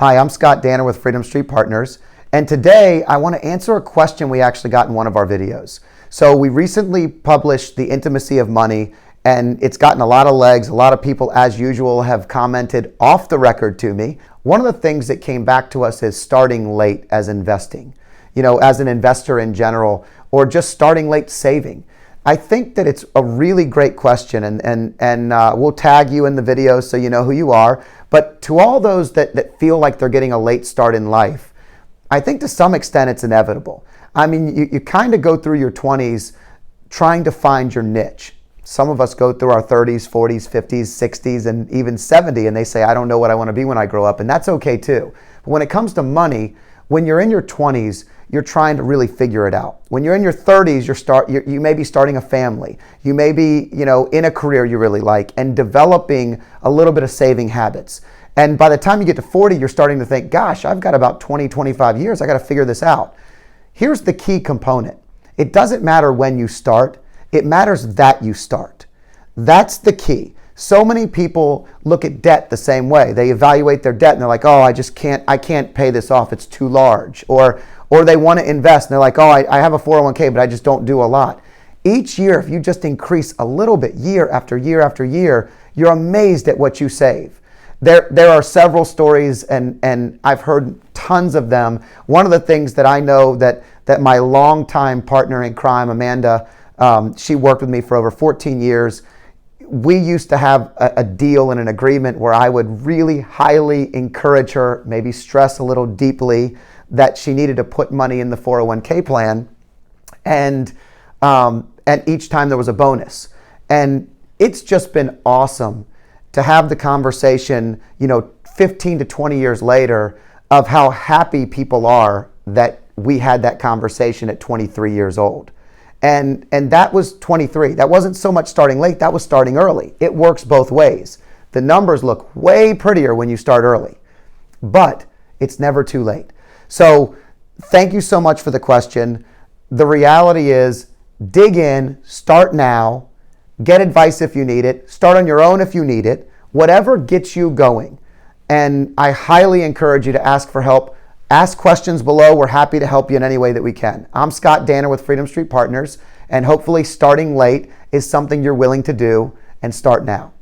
Hi, I'm Scott Danner with Freedom Street Partners, and today I want to answer a question we actually got in one of our videos. So we recently published The Intimacy of Money, and it's gotten a lot of legs. A lot of people, as usual, have commented off the record to me. One of the things that came back to us is starting late as investing, as an investor in general, or just starting late saving. I think that it's a really great question, and we'll tag you in the video so you know who you are. But to all those that feel like they're getting a late start in life, I think to some extent it's inevitable. I mean, you kind of go through your 20s trying to find your niche. Some of us go through our 30s, 40s, 50s, 60s, and even 70, and they say, I don't know what I want to be when I grow up, and that's okay too. But when it comes to money, when you're in your 20s, you're trying to really figure it out. When you're in your 30s, you may be starting a family. You may be, in a career you really like and developing a little bit of saving habits. And by the time you get to 40, you're starting to think, gosh, I've got about 20, 25 years. I got to figure this out. Here's the key component. It doesn't matter when you start. It matters that you start. That's the key. So many people look at debt the same way. They evaluate their debt and they're like, oh, I can't pay this off. It's too large. Or they want to invest and they're like, oh, I have a 401k, but I just don't do a lot. Each year, if you just increase a little bit year after year after year, you're amazed at what you save. There are several stories and I've heard tons of them. One of the things that I know that my longtime partner in crime, Amanda, she worked with me for over 14 years. We used to have a deal and an agreement where I would really highly encourage her, maybe stress a little deeply, that she needed to put money in the 401k plan, and each time there was a bonus. And it's just been awesome to have the conversation, 15 to 20 years later, of how happy people are that we had that conversation at 23 years old. And that was 23. That wasn't so much starting late, that was starting early. It works both ways. The numbers look way prettier when you start early, but it's never too late. So thank you so much for the question. The reality is, dig in, start now, get advice if you need it, start on your own if you need it, whatever gets you going. And I highly encourage you to ask for help. Ask questions below. We're happy to help you in any way that we can. I'm Scott Danner with Freedom Street Partners, and hopefully starting late is something you're willing to do, and start now.